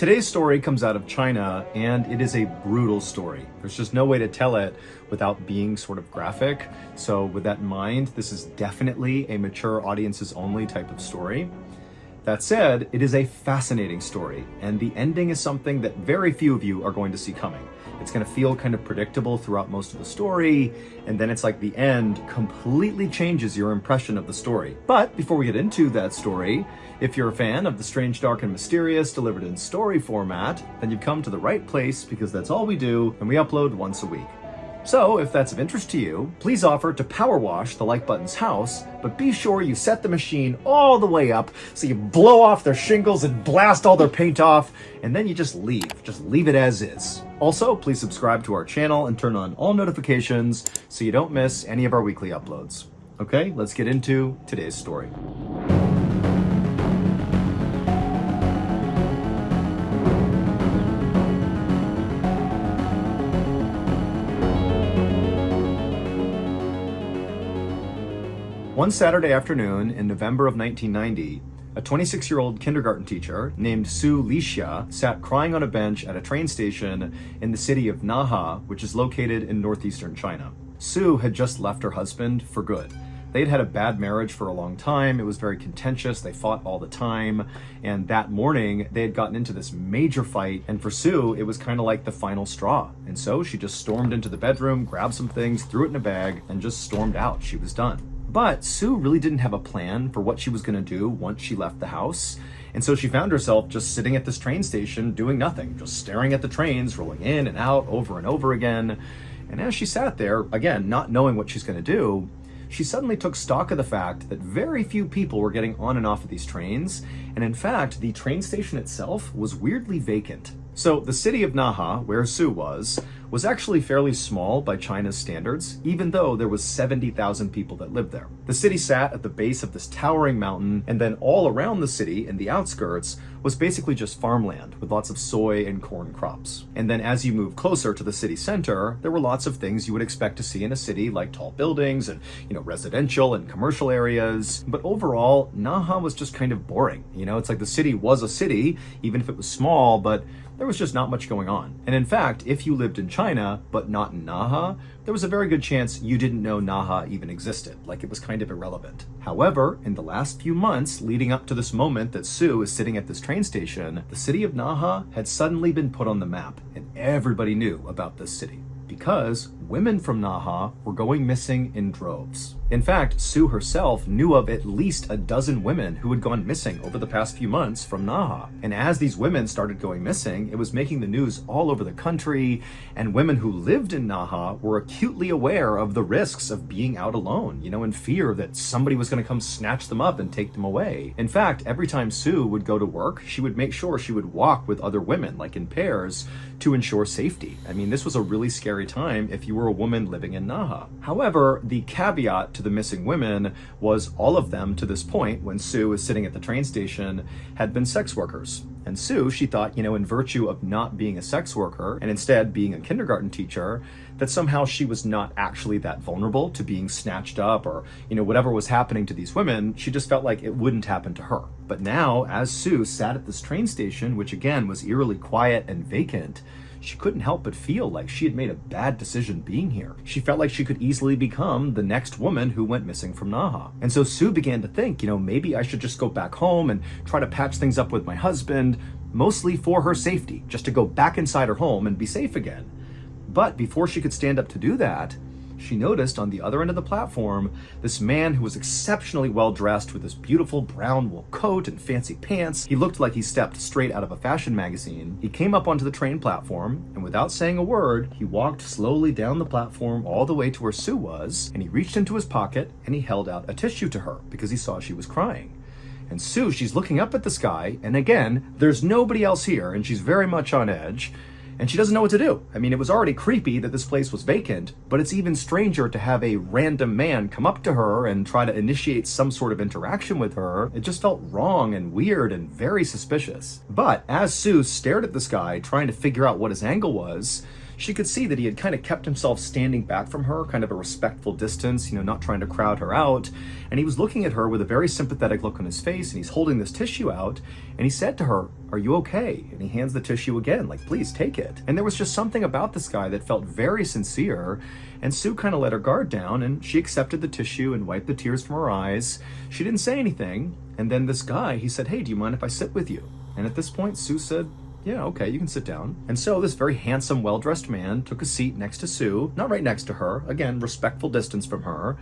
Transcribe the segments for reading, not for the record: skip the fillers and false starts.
Today's story comes out of China, and it is a brutal story. There's just no way to tell it without being sort of graphic. So with that in mind, this is definitely a mature audiences only type of story. That said, it is a fascinating story, and the ending is something that very few of you are going to see coming. It's going to feel kind of predictable throughout most of the story, and then it's like the end completely changes your impression of the story. But before we get into that story, if you're a fan of the strange, dark, and mysterious delivered in story format, then you've come to the right place, because that's all we do, and we upload once a week. So, if that's of interest to you, please offer to power wash the like button's house, but be sure you set the machine all the way up so you blow off their shingles and blast all their paint off, and then you just leave. Just leave it as is. Also, please subscribe to our channel and turn on all notifications so you don't miss any of our weekly uploads. Okay, let's get into today's story. One Saturday afternoon in November of 1990, a 26-year-old kindergarten teacher named Su Lixia sat crying on a bench at a train station in the city of Naha, which is located in northeastern China. Su had just left her husband for good. They'd had a bad marriage for a long time. It was very contentious. They fought all the time. And that morning, they had gotten into this major fight. And for Su, it was kind of like the final straw. And so she just stormed into the bedroom, grabbed some things, threw it in a bag, and just stormed out. She was done. But Su really didn't have a plan for what she was going to do once she left the house. And so she found herself just sitting at this train station doing nothing, just staring at the trains rolling in and out over and over again. And as she sat there, again, not knowing what she's going to do, she suddenly took stock of the fact that very few people were getting on and off of these trains. And in fact, the train station itself was weirdly vacant. So the city of Naha, where Su was actually fairly small by China's standards, even though there was 70,000 people that lived there. The city sat at the base of this towering mountain, and then all around the city in the outskirts was basically just farmland with lots of soy and corn crops. And then as you move closer to the city center, there were lots of things you would expect to see in a city, like tall buildings and, residential and commercial areas. But overall, Naha was just kind of boring. It's like the city was a city, even if it was small, but there was just not much going on. And in fact, if you lived in China, but not in Naha, there was a very good chance you didn't know Naha even existed, like it was kind of irrelevant. However, in the last few months leading up to this moment that Su is sitting at this train station, the city of Naha had suddenly been put on the map, and everybody knew about this city, because women from Naha were going missing in droves. In fact, Su herself knew of at least a dozen women who had gone missing over the past few months from Naha. And as these women started going missing, it was making the news all over the country, and women who lived in Naha were acutely aware of the risks of being out alone, in fear that somebody was going to come snatch them up and take them away. In fact, every time Su would go to work, she would make sure she would walk with other women, like in pairs, to ensure safety. This was a really scary time if you were a woman living in Naha. However, the caveat to the missing women was all of them to this point, when Su was sitting at the train station, had been sex workers. And Su, she thought, in virtue of not being a sex worker and instead being a kindergarten teacher, that somehow she was not actually that vulnerable to being snatched up or, whatever was happening to these women, she just felt like it wouldn't happen to her. But now, as Su sat at this train station, which again was eerily quiet and vacant, she couldn't help but feel like she had made a bad decision being here. She felt like she could easily become the next woman who went missing from Naha. And so Su began to think, maybe I should just go back home and try to patch things up with my husband, mostly for her safety, just to go back inside her home and be safe again. But before she could stand up to do that, she noticed on the other end of the platform this man who was exceptionally well dressed with this beautiful brown wool coat and fancy pants. He looked like he stepped straight out of a fashion magazine. He came up onto the train platform, and without saying a word, he walked slowly down the platform all the way to where Su was, and he reached into his pocket and he held out a tissue to her because he saw she was crying. And Su, she's looking up at the sky, and again, there's nobody else here, and she's very much on edge. And she doesn't know what to do. It was already creepy that this place was vacant, but it's even stranger to have a random man come up to her and try to initiate some sort of interaction with her. It just felt wrong and weird and very suspicious. But as Su stared at the sky, trying to figure out what his angle was, she could see that he had kind of kept himself standing back from her, kind of a respectful distance, not trying to crowd her out. And he was looking at her with a very sympathetic look on his face, and he's holding this tissue out, and he said to her, "Are you okay?" And he hands the tissue again, like, "Please take it." And there was just something about this guy that felt very sincere, and Sue kind of let her guard down, and she accepted the tissue and wiped the tears from her eyes. She didn't say anything, and then this guy, he said, "Hey, do you mind if I sit with you?" And at this point, Sue said, "Yeah, okay, you can sit down." And so this very handsome, well-dressed man took a seat next to Sue, not right next to her, again, respectful distance from her.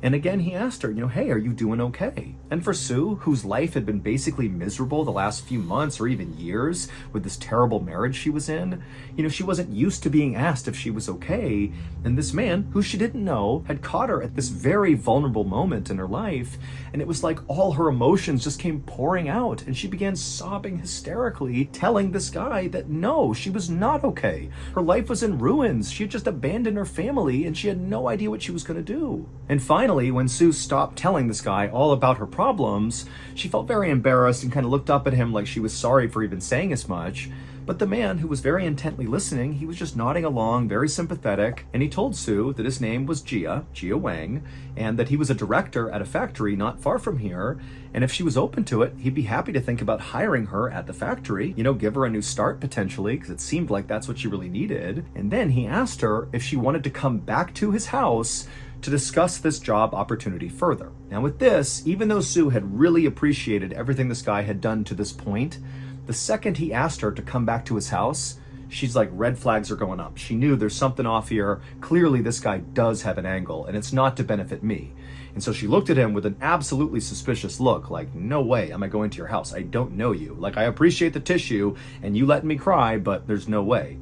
And again, he asked her, "Hey, are you doing okay?" And for Sue, whose life had been basically miserable the last few months or even years with this terrible marriage she was in, she wasn't used to being asked if she was okay. And this man, who she didn't know, had caught her at this very vulnerable moment in her life. And it was like all her emotions just came pouring out. And she began sobbing hysterically, telling this guy that no, she was not okay. Her life was in ruins. She had just abandoned her family and she had no idea what she was going to do. And finally, when Sue stopped telling this guy all about her problems, she felt very embarrassed and kind of looked up at him like she was sorry for even saying as much. But the man, who was very intently listening, he was just nodding along, very sympathetic, and he told Sue that his name was Gia Wang, and that he was a director at a factory not far from here, and if she was open to it, he'd be happy to think about hiring her at the factory, give her a new start potentially, because it seemed like that's what she really needed. And then he asked her if she wanted to come back to his house to discuss this job opportunity further. Now with this, even though Sue had really appreciated everything this guy had done to this point, the second he asked her to come back to his house, she's like, red flags are going up. She knew there's something off here. Clearly this guy does have an angle, and it's not to benefit me. And so she looked at him with an absolutely suspicious look, like, no way am I going to your house. I don't know you. Like, I appreciate the tissue and you letting me cry, but there's no way.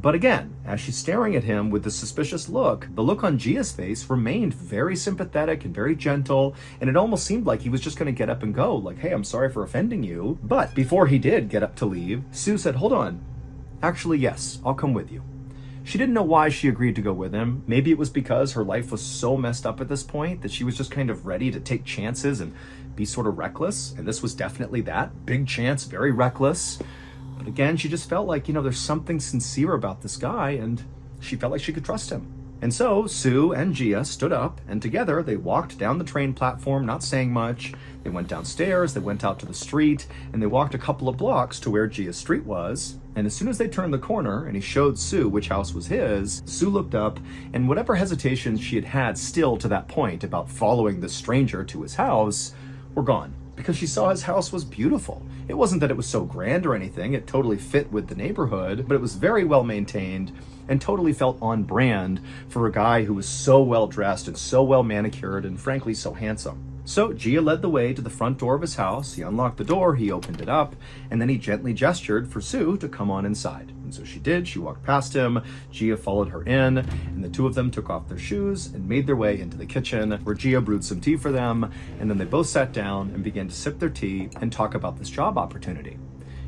But again, as she's staring at him with the suspicious look, the look on Gia's face remained very sympathetic and very gentle, and it almost seemed like he was just going to get up and go, like, "Hey, I'm sorry for offending you." But before he did get up to leave, Sue said, "Hold on. Actually, yes, I'll come with you." She didn't know why she agreed to go with him. Maybe it was because her life was so messed up at this point that she was just kind of ready to take chances and be sort of reckless, and this was definitely that. Big chance, very reckless. But again, she just felt like, there's something sincere about this guy, and she felt like she could trust him. And so Sue and Gia stood up, and together they walked down the train platform, not saying much. They went downstairs, they went out to the street, and they walked a couple of blocks to where Gia's street was. And as soon as they turned the corner and he showed Sue which house was his, Sue looked up, and whatever hesitations she had had still to that point about following the stranger to his house were gone, because she saw his house was beautiful. It wasn't that it was so grand or anything, it totally fit with the neighborhood, but it was very well maintained and totally felt on brand for a guy who was so well dressed and so well manicured and frankly so handsome. So Gia led the way to the front door of his house. He unlocked the door, he opened it up, and then he gently gestured for Sue to come on inside. And so she did. She walked past him, Gia followed her in, and the two of them took off their shoes and made their way into the kitchen, where Gia brewed some tea for them, and then they both sat down and began to sip their tea and talk about this job opportunity.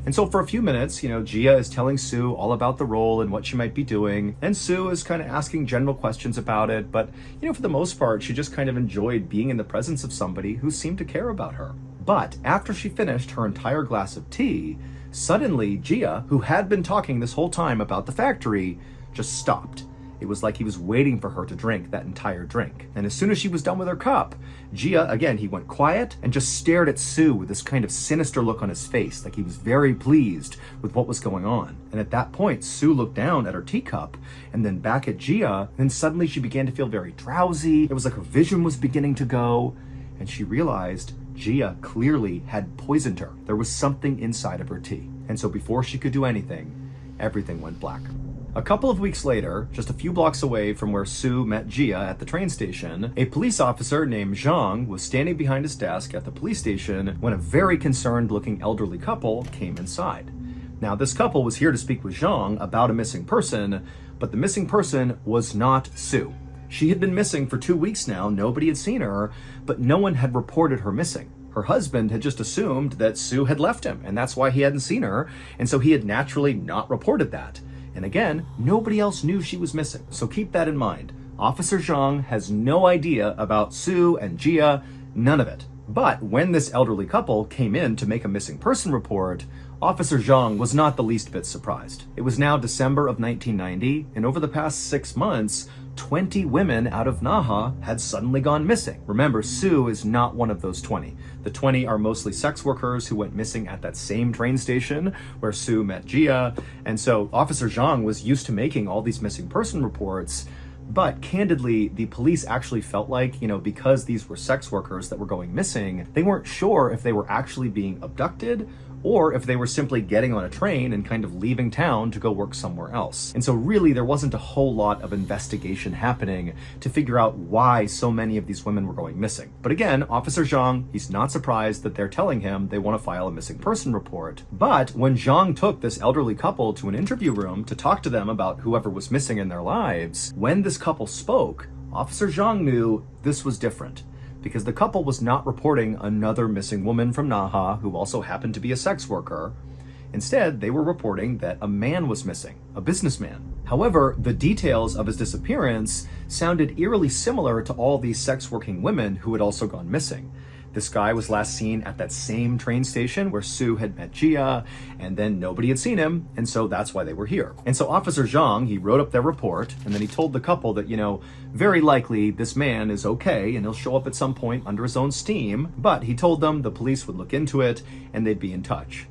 And so for a few minutes, Gia is telling Sue all about the role and what she might be doing. And Sue is kind of asking general questions about it. But, for the most part, she just kind of enjoyed being in the presence of somebody who seemed to care about her. But after she finished her entire glass of tea, suddenly Gia, who had been talking this whole time about the factory, just stopped. It was like he was waiting for her to drink that entire drink. And as soon as she was done with her cup, Gia, again, he went quiet and just stared at Sue with this kind of sinister look on his face, like he was very pleased with what was going on. And at that point, Sue looked down at her teacup and then back at Gia, and suddenly she began to feel very drowsy. It was like her vision was beginning to go, and she realized Gia clearly had poisoned her. There was something inside of her tea. And so before she could do anything, everything went black. A couple of weeks later, just a few blocks away from where Sue met Gia at the train station, a police officer named Zhang was standing behind his desk at the police station when a very concerned-looking elderly couple came inside. Now, this couple was here to speak with Zhang about a missing person, but the missing person was not Sue. She had been missing for 2 weeks now, nobody had seen her, but no one had reported her missing. Her husband had just assumed that Sue had left him, and that's why he hadn't seen her, and so he had naturally not reported that. And again, nobody else knew she was missing. So keep that in mind. Officer Zhang has no idea about Sue and Gia, none of it. But when this elderly couple came in to make a missing person report, Officer Zhang was not the least bit surprised. It was now December of 1990, and over the past 6 months, 20 women out of Naha had suddenly gone missing. Remember, Sue is not one of those 20. The 20 are mostly sex workers who went missing at that same train station where Sue met Jia. And so Officer Zhang was used to making all these missing person reports. But candidly, the police actually felt like, because these were sex workers that were going missing, they weren't sure if they were actually being abducted or if they were simply getting on a train and kind of leaving town to go work somewhere else. And so really there wasn't a whole lot of investigation happening to figure out why so many of these women were going missing. But again, Officer Zhang, he's not surprised that they're telling him they want to file a missing person report. But when Zhang took this elderly couple to an interview room to talk to them about whoever was missing in their lives, when this couple spoke, Officer Zhang knew this was different, because the couple was not reporting another missing woman from Naha who also happened to be a sex worker. Instead, they were reporting that a man was missing, a businessman. However, the details of his disappearance sounded eerily similar to all these sex working women who had also gone missing. This guy was last seen at that same train station where Sue had met Jia, and then nobody had seen him, and so that's why they were here. And so Officer Zhang, he wrote up their report, and then he told the couple that, very likely this man is okay, and he'll show up at some point under his own steam, but he told them the police would look into it, and they'd be in touch.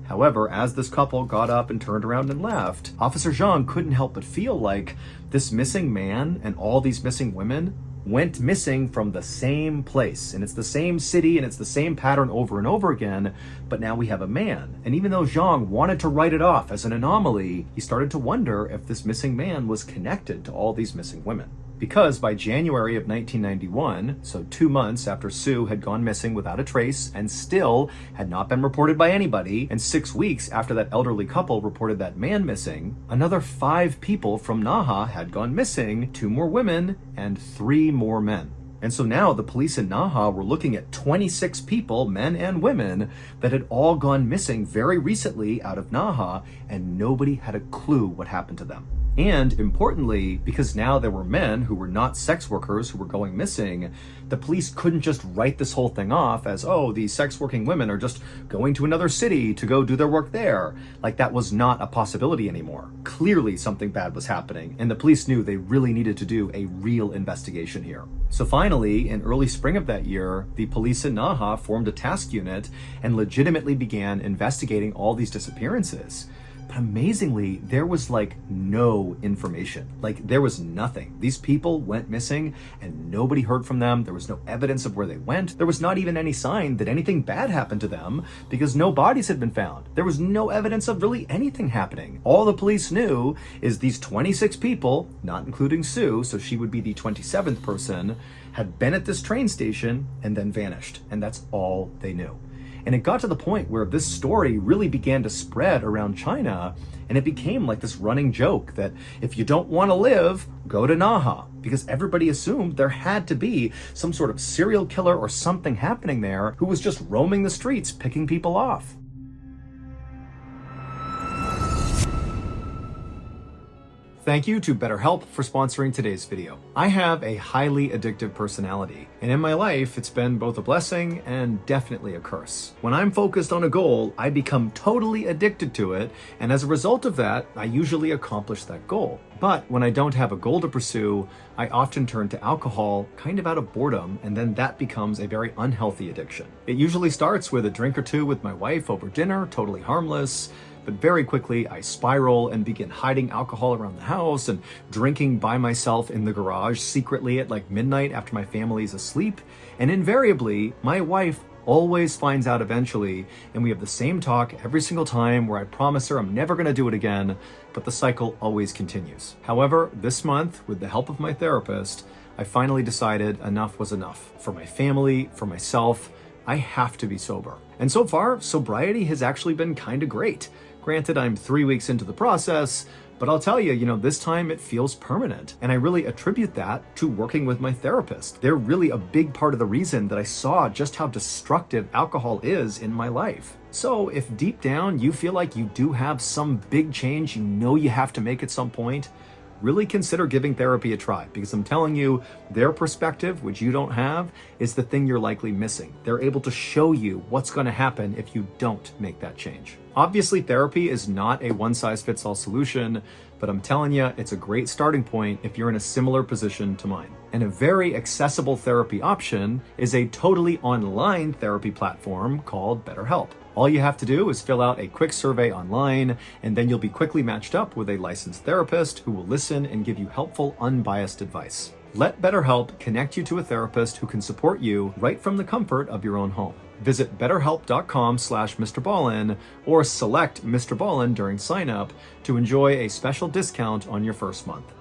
However, as this couple got up and turned around and left, Officer Zhang couldn't help but feel like this missing man and all these missing women went missing from the same place, and it's the same city and it's the same pattern over and over again, but now we have a man. And even though Zhang wanted to write it off as an anomaly, he started to wonder if this missing man was connected to all these missing women. Because by January of 1991, so 2 months after Sue had gone missing without a trace and still had not been reported by anybody, and 6 weeks after that elderly couple reported that man missing, another 5 people from Naha had gone missing, 2 more women and 3 more men. And so now the police in Naha were looking at 26 people, men and women, that had all gone missing very recently out of Naha, and nobody had a clue what happened to them. And importantly, because now there were men who were not sex workers who were going missing, the police couldn't just write this whole thing off as, oh, these sex working women are just going to another city to go do their work there. Like that was not a possibility anymore. Clearly something bad was happening, and the police knew they really needed to do a real investigation here. So finally, in early spring of that year, the police in Naha formed a task unit and legitimately began investigating all these disappearances. But amazingly, there was no information. There was nothing. These people went missing and nobody heard from them. There was no evidence of where they went. There was not even any sign that anything bad happened to them because no bodies had been found. There was no evidence of really anything happening. All the police knew is these 26 people, not including Sue, so she would be the 27th person, had been at this train station and then vanished. And that's all they knew. And it got to the point where this story really began to spread around China, and it became like this running joke that if you don't want to live, go to Naha, because everybody assumed there had to be some sort of serial killer or something happening there who was just roaming the streets, picking people off. Thank you to BetterHelp for sponsoring today's video. I have a highly addictive personality, and in my life, it's been both a blessing and definitely a curse. When I'm focused on a goal, I become totally addicted to it, and as a result of that, I usually accomplish that goal. But when I don't have a goal to pursue, I often turn to alcohol kind of out of boredom, and then that becomes a very unhealthy addiction. It usually starts with a drink or two with my wife over dinner, totally harmless. But very quickly, I spiral and begin hiding alcohol around the house and drinking by myself in the garage secretly at midnight after my family's asleep. And invariably, my wife always finds out eventually, and we have the same talk every single time where I promise her I'm never going to do it again, but the cycle always continues. However, this month, with the help of my therapist, I finally decided enough was enough. For my family, for myself, I have to be sober. And so far, sobriety has actually been kind of great. Granted, I'm 3 weeks into the process, but I'll tell you, this time it feels permanent. And I really attribute that to working with my therapist. They're really a big part of the reason that I saw just how destructive alcohol is in my life. So if deep down you feel like you do have some big change you have to make at some point, really consider giving therapy a try, because I'm telling you, their perspective, which you don't have, is the thing you're likely missing. They're able to show you what's going to happen if you don't make that change. Obviously, therapy is not a one-size-fits-all solution, but I'm telling you, it's a great starting point if you're in a similar position to mine. And a very accessible therapy option is a totally online therapy platform called BetterHelp. All you have to do is fill out a quick survey online, and then you'll be quickly matched up with a licensed therapist who will listen and give you helpful, unbiased advice. Let BetterHelp connect you to a therapist who can support you right from the comfort of your own home. Visit betterhelp.com/Mr. Ballin or select Mr. Ballin during sign up to enjoy a special discount on your first month.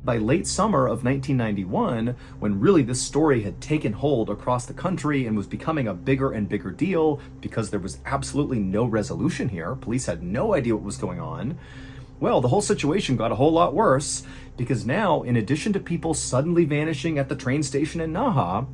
By late summer of 1991, when really this story had taken hold across the country and was becoming a bigger and bigger deal because there was absolutely no resolution here, police had no idea what was going on, well, the whole situation got a whole lot worse because now, in addition to people suddenly vanishing at the train station in Naha,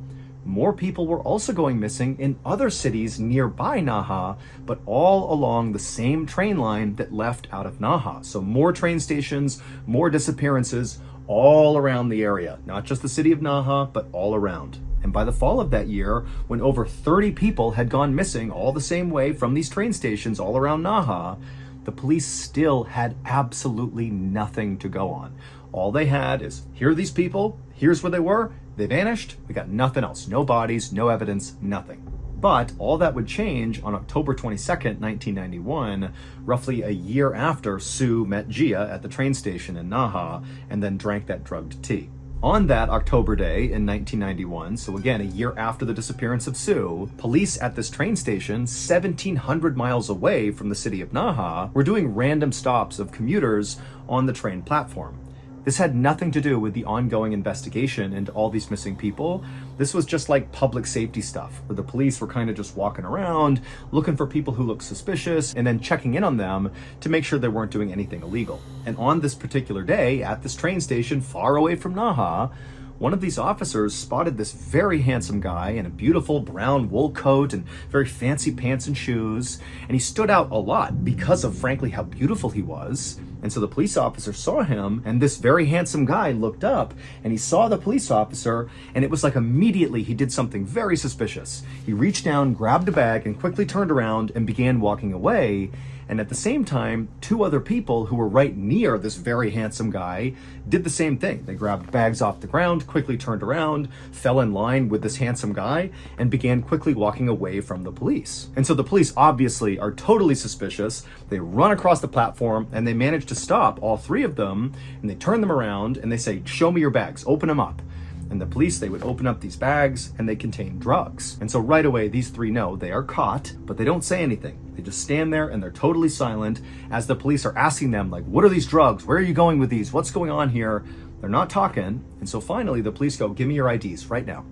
more people were also going missing in other cities nearby Naha, but all along the same train line that left out of Naha. So more train stations, more disappearances all around the area, not just the city of Naha, but all around. And by the fall of that year, when over 30 people had gone missing all the same way from these train stations all around Naha, the police still had absolutely nothing to go on. All they had is, here are these people, here's where they were, they vanished, we got nothing else, no bodies, no evidence, nothing. But all that would change on October 22nd, 1991, roughly a year after Sue met Gia at the train station in Naha and then drank that drugged tea. On that October day in 1991, so again, a year after the disappearance of Sue, police at this train station, 1,700 miles away from the city of Naha, were doing random stops of commuters on the train platform. This had nothing to do with the ongoing investigation into all these missing people. This was just like public safety stuff, where the police were kind of just walking around, looking for people who looked suspicious, and then checking in on them to make sure they weren't doing anything illegal. And on this particular day, at this train station far away from Naha, one of these officers spotted this very handsome guy in a beautiful brown wool coat and very fancy pants and shoes, and he stood out a lot because of, frankly, how beautiful he was. And so the police officer saw him, and this very handsome guy looked up, and he saw the police officer, and it was like immediately he did something very suspicious. He reached down, grabbed a bag, and quickly turned around and began walking away. And at the same time, two other people who were right near this very handsome guy did the same thing. They grabbed bags off the ground, quickly turned around, fell in line with this handsome guy, and began quickly walking away from the police. And so the police obviously are totally suspicious. They run across the platform, and they manage to stop all three of them, and they turn them around, and they say, "Show me your bags, open them up." And the police, they would open up these bags, and they contain drugs. And so right away, these three know they are caught, but they don't say anything. They just stand there, and they're totally silent as the police are asking them, like, what are these drugs? Where are you going with these? What's going on here? They're not talking. And so finally, the police go, "Give me your IDs right now."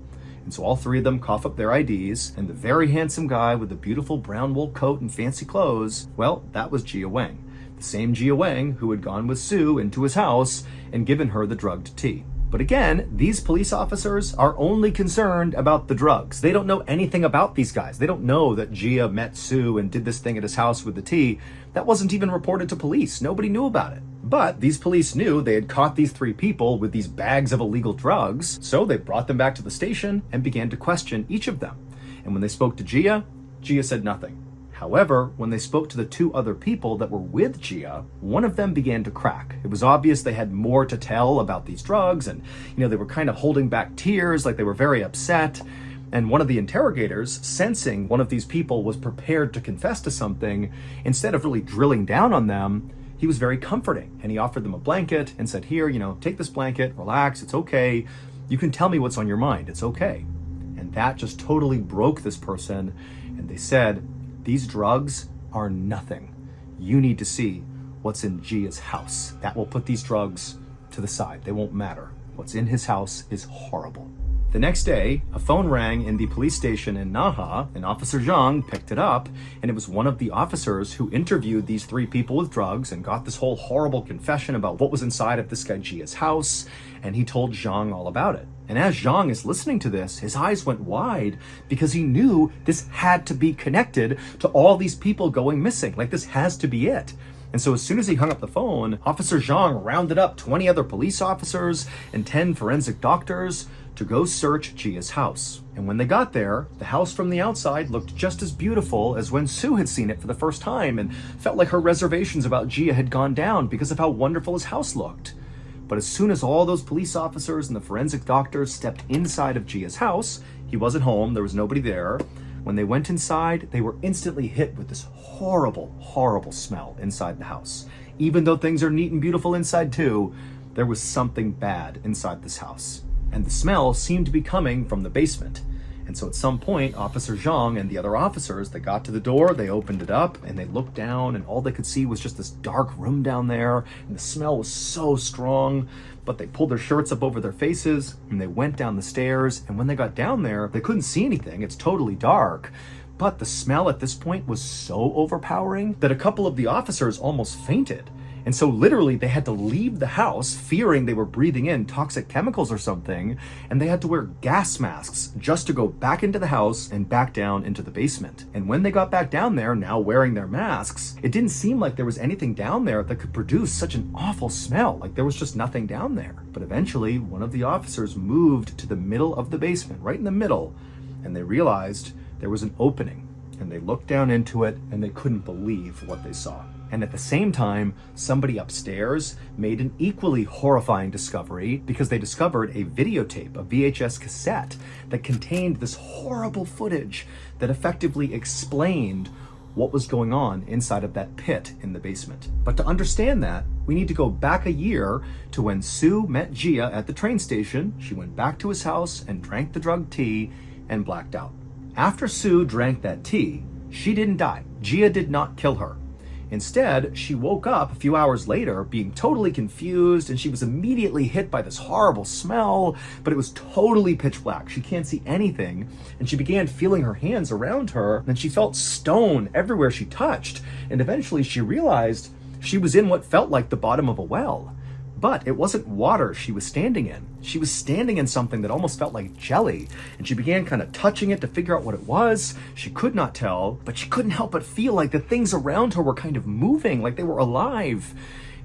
And so all three of them cough up their IDs, and the very handsome guy with the beautiful brown wool coat and fancy clothes, well, that was Gia Wang. The same Gia Wang who had gone with Sue into his house and given her the drugged tea. But again, these police officers are only concerned about the drugs. They don't know anything about these guys. They don't know that Gia met Sue and did this thing at his house with the tea. That wasn't even reported to police. Nobody knew about it. But these police knew they had caught these three people with these bags of illegal drugs, so they brought them back to the station and began to question each of them. And when they spoke to Gia, Gia said nothing. However, when they spoke to the two other people that were with Gia, one of them began to crack. It was obvious they had more to tell about these drugs, and they were kind of holding back tears, like they were very upset. And one of the interrogators, sensing one of these people was prepared to confess to something, instead of really drilling down on them, he was very comforting. And he offered them a blanket and said, "Here, take this blanket, relax, it's okay. You can tell me what's on your mind, it's okay." And that just totally broke this person. And they said, "These drugs are nothing. You need to see what's in Gia's house. That will put these drugs to the side. They won't matter. What's in his house is horrible." The next day, a phone rang in the police station in Naha, and Officer Zhang picked it up, and it was one of the officers who interviewed these three people with drugs and got this whole horrible confession about what was inside of this guy Gia's house, and he told Zhang all about it. And as Zhang is listening to this, his eyes went wide because he knew this had to be connected to all these people going missing. Like, this has to be it. And so as soon as he hung up the phone, Officer Zhang rounded up 20 other police officers and 10 forensic doctors to go search Gia's house. And when they got there, the house from the outside looked just as beautiful as when Sue had seen it for the first time and felt like her reservations about Gia had gone down because of how wonderful his house looked. But as soon as all those police officers and the forensic doctors stepped inside of Gia's house, he wasn't home, there was nobody there. When they went inside, they were instantly hit with this horrible, horrible smell inside the house. Even though things are neat and beautiful inside too, there was something bad inside this house. And the smell seemed to be coming from the basement. And so at some point, Officer Zhang and the other officers, they got to the door, they opened it up, and they looked down, and all they could see was just this dark room down there, and the smell was so strong. But they pulled their shirts up over their faces, and they went down the stairs, and when they got down there, they couldn't see anything. It's totally dark. But the smell at this point was so overpowering that a couple of the officers almost fainted. And so literally they had to leave the house fearing they were breathing in toxic chemicals or something, and they had to wear gas masks just to go back into the house and back down into the basement. And when they got back down there, now wearing their masks, it didn't seem like there was anything down there that could produce such an awful smell. Like there was just nothing down there. But eventually one of the officers moved to the middle of the basement, right in the middle, and they realized there was an opening. And they looked down into it and they couldn't believe what they saw. And at the same time, somebody upstairs made an equally horrifying discovery because they discovered a videotape, a VHS cassette, that contained this horrible footage that effectively explained what was going on inside of that pit in the basement. But to understand that, we need to go back a year to when Sue met Gia at the train station. She went back to his house and drank the drug tea and blacked out. After Sue drank that tea, she didn't die. Gia did not kill her. Instead, she woke up a few hours later being totally confused, and she was immediately hit by this horrible smell, but it was totally pitch black. She can't see anything, and she began feeling her hands around her, and she felt stone everywhere she touched, and eventually she realized she was in what felt like the bottom of a well. But it wasn't water she was standing in. She was standing in something that almost felt like jelly, and she began kind of touching it to figure out what it was. She could not tell, but she couldn't help but feel like the things around her were kind of moving, like they were alive.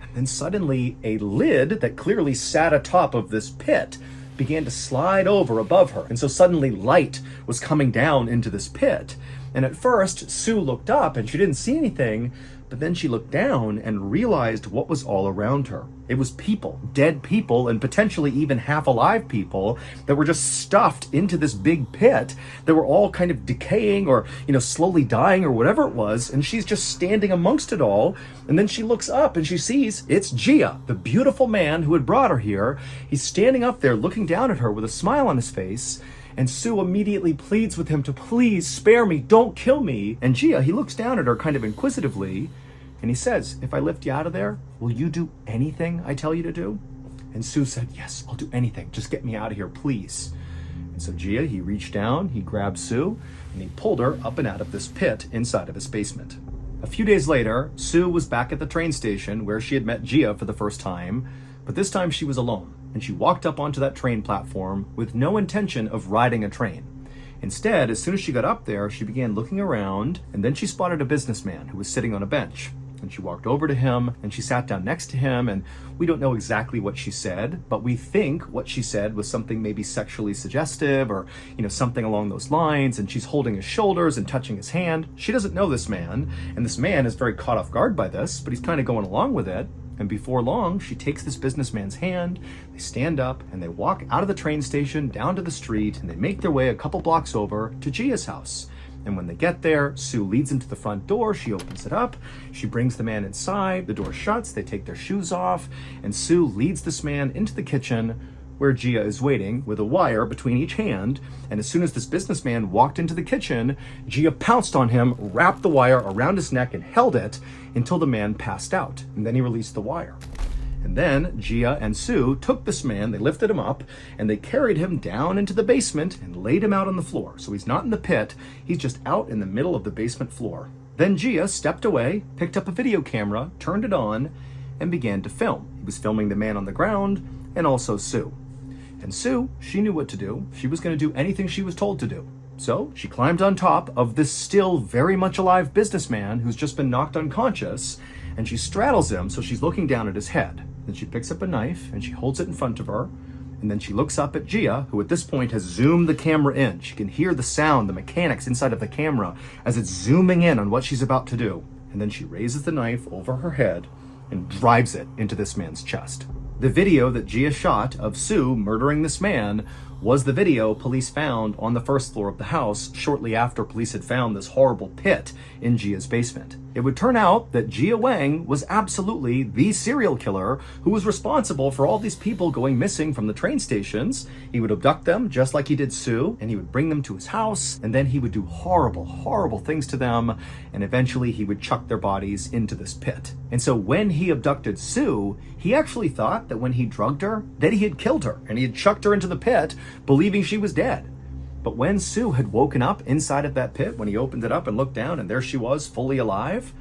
And then suddenly a lid that clearly sat atop of this pit began to slide over above her. And so suddenly light was coming down into this pit. And at first, Sue looked up and she didn't see anything, but then she looked down and realized what was all around her. It was people, dead people, and potentially even half alive people that were just stuffed into this big pit that were all kind of decaying or, slowly dying or whatever it was. And she's just standing amongst it all. And then she looks up and she sees it's Gia, the beautiful man who had brought her here. He's standing up there looking down at her with a smile on his face. And Sue immediately pleads with him to please spare me, don't kill me. And Gia, he looks down at her kind of inquisitively, and he says, if I lift you out of there, will you do anything I tell you to do? And Sue said, yes, I'll do anything. Just get me out of here, please. And so Gia, he reached down, he grabbed Sue, and he pulled her up and out of this pit inside of his basement. A few days later, Sue was back at the train station where she had met Gia for the first time, but this time she was alone. And she walked up onto that train platform with no intention of riding a train. Instead, as soon as she got up there, she began looking around, and then she spotted a businessman who was sitting on a bench. And she walked over to him, and she sat down next to him, and we don't know exactly what she said, but we think what she said was something maybe sexually suggestive or, something along those lines, and she's holding his shoulders and touching his hand. She doesn't know this man, and this man is very caught off guard by this, but he's kind of going along with it. And before long, she takes this businessman's hand, they stand up, and they walk out of the train station down to the street, and they make their way a couple blocks over to Gia's house. And when they get there, Sue leads them to the front door, she opens it up, she brings the man inside, the door shuts, they take their shoes off, and Sue leads this man into the kitchen where Gia is waiting with a wire between each hand. And as soon as this businessman walked into the kitchen, Gia pounced on him, wrapped the wire around his neck and held it until the man passed out. And then he released the wire. And then Gia and Sue took this man, they lifted him up, and they carried him down into the basement and laid him out on the floor. So he's not in the pit, he's just out in the middle of the basement floor. Then Gia stepped away, picked up a video camera, turned it on, and began to film. He was filming the man on the ground and also Sue. And Sue, she knew what to do. She was going to do anything she was told to do. So she climbed on top of this still very much alive businessman who's just been knocked unconscious, and she straddles him so she's looking down at his head. Then she picks up a knife and she holds it in front of her, and And then she looks up at Gia, who at this point has zoomed the camera in. She can hear the sound, the mechanics inside of the camera as it's zooming in on what she's about to do. And then she raises the knife over her head and drives it into this man's chest. The video that Gia shot of Sue murdering this man was the video police found on the first floor of the house shortly after police had found this horrible pit in Gia's basement. It would turn out that Gia Wang was absolutely the serial killer who was responsible for all these people going missing from the train stations. He would abduct them just like he did Sue, and he would bring them to his house, and then he would do horrible, horrible things to them, and eventually he would chuck their bodies into this pit. And so when he abducted Sue, he actually thought that when he drugged her, that he had killed her, and he had chucked her into the pit, believing she was dead. But when Sue had woken up inside of that pit, when he opened it up and looked down and there she was, fully alive,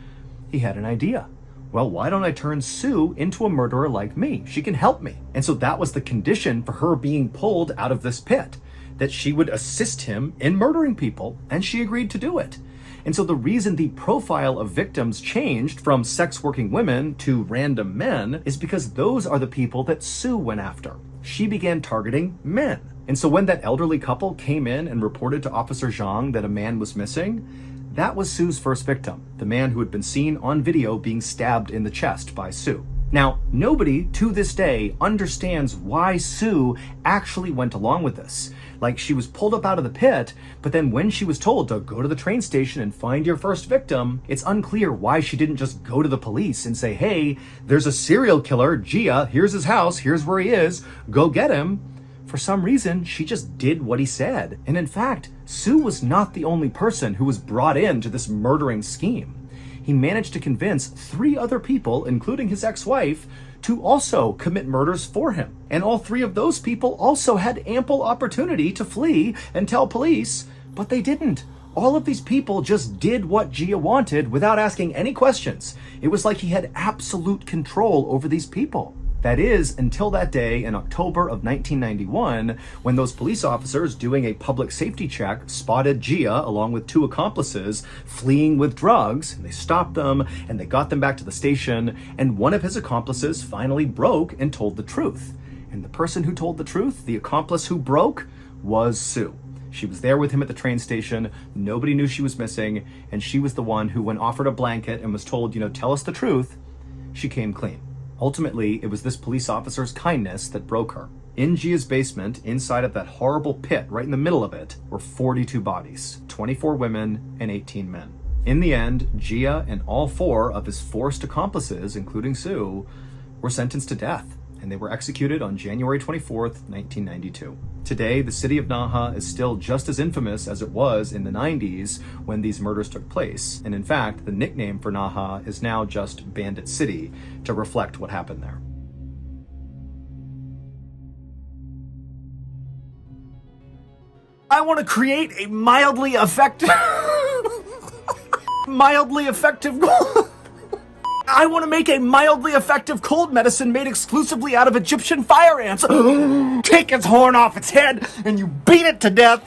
he had an idea. Well, why don't I turn Sue into a murderer like me? She can help me. And so that was the condition for her being pulled out of this pit, that she would assist him in murdering people, and she agreed to do it. And so the reason the profile of victims changed from sex working women to random men is because those are the people that Sue went after. She began targeting men. And so when that elderly couple came in and reported to Officer Zhang that a man was missing, that was Sue's first victim, the man who had been seen on video being stabbed in the chest by Sue. Now, nobody to this day understands why Sue actually went along with this. Like, she was pulled up out of the pit, but then when she was told to go to the train station and find your first victim, it's unclear why she didn't just go to the police and say, hey, there's a serial killer, Gia, here's his house, here's where he is, go get him. For some reason, she just did what he said. And in fact, Sue was not the only person who was brought into this murdering scheme. He managed to convince 3 other people, including his ex-wife, to also commit murders for him. And all 3 of those people also had ample opportunity to flee and tell police, but they didn't. All of these people just did what Gia wanted without asking any questions. It was like he had absolute control over these people. That is, until that day in October of 1991, when those police officers doing a public safety check spotted Gia along with 2 accomplices fleeing with drugs, and they stopped them and they got them back to the station, and one of his accomplices finally broke and told the truth. And the person who told the truth, the accomplice who broke, was Sue. She was there with him at the train station, nobody knew she was missing, and she was the one who, when offered a blanket and was told, tell us the truth, she came clean. Ultimately, it was this police officer's kindness that broke her. In Gia's basement, inside of that horrible pit, right in the middle of it, were 42 bodies, 24 women and 18 men. In the end, Gia and all 4 of his forced accomplices, including Sue, were sentenced to death, and they were executed on January 24th, 1992. Today, the city of Naha is still just as infamous as it was in the 90s when these murders took place. And in fact, the nickname for Naha is now just Bandit City to reflect what happened there. I want to create a mildly effective I want to make a mildly effective cold medicine made exclusively out of Egyptian fire ants. Take its horn off its head and you beat it to death.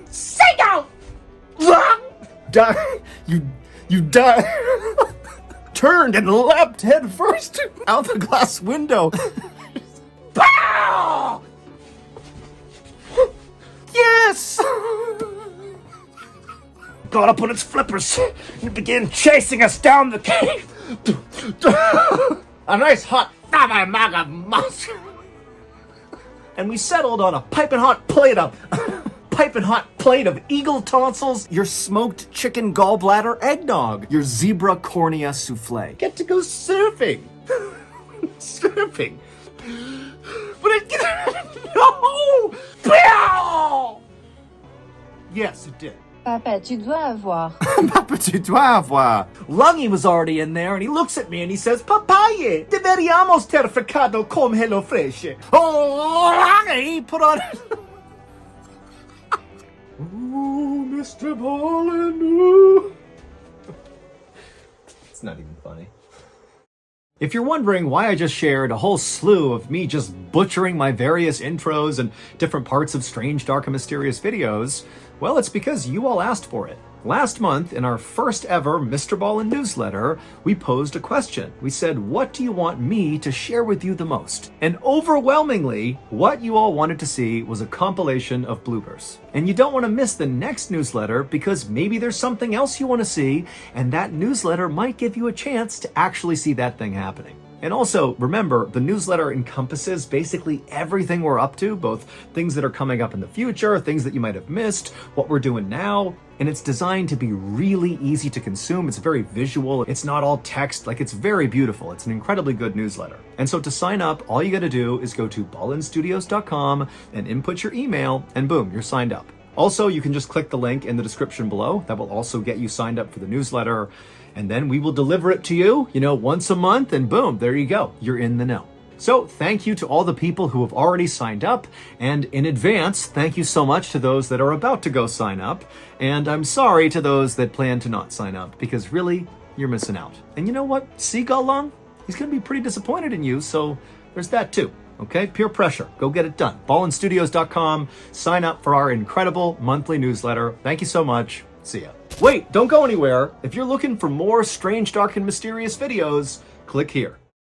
Say no! You die. Turned and leapt head first out the glass window. Pow! Yes! Got up on its flippers and began chasing us down the cave. A nice hot maga musk. And we settled on a piping hot plate of eagle tonsils, your smoked chicken gallbladder eggnog, your zebra cornea souffle. Get to go surfing. Surfing. But no! Pow! Yes, it did. Papa, tu dois avoir. Papa, tu dois avoir. Lungy was already in there, and he looks at me and he says, Papaye, deveríamos ter ficado con Hello Fresh. Oh, Lungy, put on... Ooh, Mr. Ballin', ooh. It's not even funny. If you're wondering why I just shared a whole slew of me just butchering my various intros and different parts of strange, dark, and mysterious videos, well, it's because you all asked for it. Last month, in our first ever Mr. Ballin newsletter, we posed a question. We said, what do you want me to share with you the most? And overwhelmingly, what you all wanted to see was a compilation of bloopers. And you don't want to miss the next newsletter because maybe there's something else you want to see, and that newsletter might give you a chance to actually see that thing happening. And also, remember, the newsletter encompasses basically everything we're up to, both things that are coming up in the future, things that you might have missed, what we're doing now, and it's designed to be really easy to consume. It's very visual. It's not all text. It's very beautiful. It's an incredibly good newsletter. And so to sign up, all you got to do is go to ballinstudios.com and input your email, and boom, you're signed up. Also, you can just click the link in the description below. That will also get you signed up for the newsletter. And then we will deliver it to you, once a month, and boom, there you go. You're in the know. So thank you to all the people who have already signed up. And in advance, thank you so much to those that are about to go sign up. And I'm sorry to those that plan to not sign up, because really, you're missing out. And you know what? Seagull Lung, he's going to be pretty disappointed in you, so there's that too. Okay, peer pressure. Go get it done. ballinstudios.com. Sign up for our incredible monthly newsletter. Thank you so much. See ya. Wait, don't go anywhere. If you're looking for more strange, dark, and mysterious videos, click here.